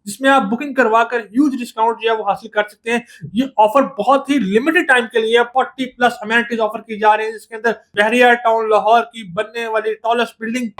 जिसमें आप बुकिंग करवाकर ह्यूज डिस्काउंट जो है वो हासिल कर सकते हैं। ये ऑफर बहुत ही लिमिटेड टाइम के लिए 40 प्लस अमेनिटीज ऑफर की जा रही है, जिसके अंदर बहरिया टाउन लाहौर की बनने वाली tallest building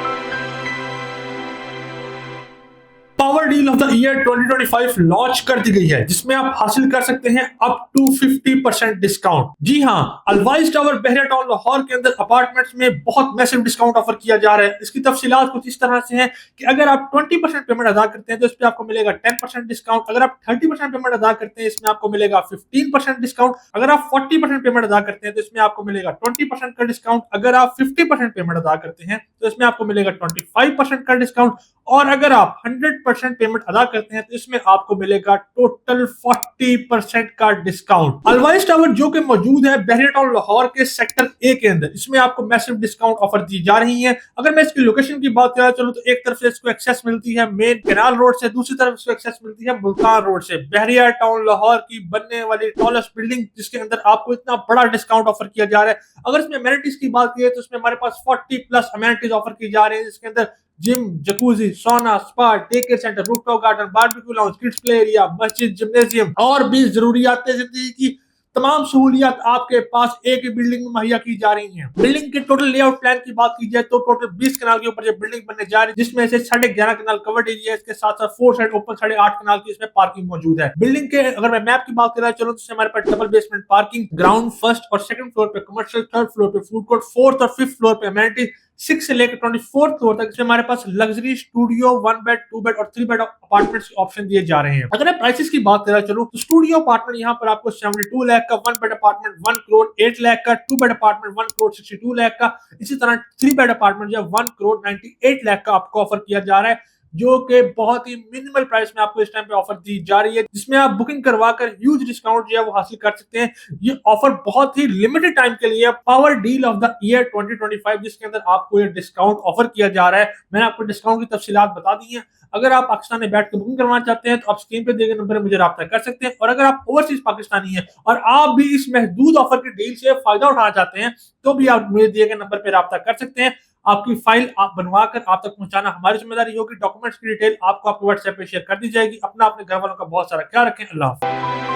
power deal of the year 2025 launch कर दी गई है, जिसमें आप हासिल कर सकते हैं अप टू 50% डिस्काउंट। जी हाँ, अलवाइज टावर बहरिया टाउन लाहौर के अंदर अपार्टमेंट्स में बहुत मैसिव डिस्काउंट ऑफर किया जा रहा है। इसकी तफसीलात कुछ इस तरह से है कि अगर आप 20% पेमेंट अदा करते हैं तो इस पे आपको मिलेगा 10% डिस्काउंट। अगर आप 30% पेमेंट अदा करते हैं इसमें आपको मिलेगा 15% डिस्काउंट। अगर आप 40% पेमेंट अदा करते हैं तो इसमें आपको मिलेगा 20% का डिस्काउंट। अगर आप 50% पेमेंट अदा करते हैं तो इसमें आपको मिलेगा 25% का डिस्काउंट। और अगर आप 100% पेमेंट अदा करते हैं तो इसमें आपको मिलेगा टोटल 40% का डिस्काउंट। अलवाइज टावर जो कि मौजूद है बहरिया टाउन लाहौर के सेक्टर ए के अंदर, इसमें आपको मैसिव डिस्काउंट ऑफर दी जा रही है। अगर मैं इसकी लोकेशन की बात करा चलूं तो एक तरफ से इसको एक्सेस मिलती है मेन कैनाल रोड से, दूसरी तरफ इसको एक्सेस मिलती है मुल्तान रोड से। बहरिया टाउन लाहौर की बनने वाली टॉलेस्ट बिल्डिंग, जिसके अंदर आपको इतना बड़ा डिस्काउंट ऑफर किया जा रहा है। अगर इसमें अमेनिटीज की बात की तो इसमें हमारे पास 40 प्लस अमेनिटीज ऑफर की जा रही है, जिसके अंदर जिम, जकूजी, सोना, spa, day care centre, rooftop garden, barbecue lounge, kids play area, मस्जिद, जिम्नेजियम और भी जरूरियात जिंदगी की तमाम सहूलियात आपके पास एक ही बिल्डिंग में मुहैया की जा रही हैं। बिल्डिंग के टोटल लेआउट प्लान की बात की जाए तो टोटल 20 कनाल के ऊपर ये बिल्डिंग बनने जा रही है, जिसमें से 11.5 कनाल कवर्ड एरिया है। इसके साथ साथ 4 साइड ओपन 8.5 कनाल की इसमें पार्किंग मौजूद है। बिल्डिंग के अगर मैं मैप की बात करा चलूं तो हमारे पास double basement parking, ground first और सेकंड फ्लोर पे कमर्शियल, थर्ड फ्लोर पे फूड कोर्ट, फोर्थ और फिफ्थ फ्लोर पे अमेनिटी, 6 से लेकर 24 फ्लोर तक हमारे पास लग्जरी स्टूडियो, 1 बेड, 2 बेड और 3 बेड अपार्टमेंट्स के ऑप्शन दिए जा रहे हैं। अगर मैं प्राइसेस की बात करा चलूं तो स्टूडियो अपार्टमेंट यहाँ पर आपको 72 लाख का, 1 बेड अपार्टमेंट 1 करोड़ 8 लाख का, 2 बेड अपार्टमेंट 1 करोड़ 62 लाख का, इसी तरह 3 बेड अपार्टमेंट जो 1 करोड़ 98 लाख का आपको ऑफर किया जा रहा है, जो कि बहुत ही मिनिमल प्राइस में आपको इस टाइम पे ऑफर दी जा रही है, जिसमें आप बुकिंग करवाकर ह्यूज डिस्काउंट जो है वो हासिल कर सकते हैं। ये ऑफर बहुत ही लिमिटेड टाइम के लिए power deal of the year 2025, जिसके अंदर आपको ये डिस्काउंट ऑफर किया जा रहा है। मैंने आपको डिस्काउंट की तफसीलात बता दी है। अगर आप पाकिस्तान में बैठ कर बुकिंग करवाना चाहते हैं तो आप स्क्रीन पे दिए गए नंबर पर मुझे राब्ता कर सकते हैं। और अगर आप ओवरसीज पाकिस्तानी हैं और आप भी इस महदूद ऑफर की डील से फायदा उठाना चाहते हैं तो भी आप मुझे दिए गए नंबर पर राब्ता कर सकते हैं। आपकी फाइल आप बनवाकर आप तक पहुंचाना हमारी जिम्मेदारी होगी। डॉक्यूमेंट्स की डिटेल आपको आपके व्हाट्सएप पे शेयर कर दी जाएगी। अपना अपने घर वालों का बहुत सारा ख्याल रखें। अल्लाह हाफ़िज़।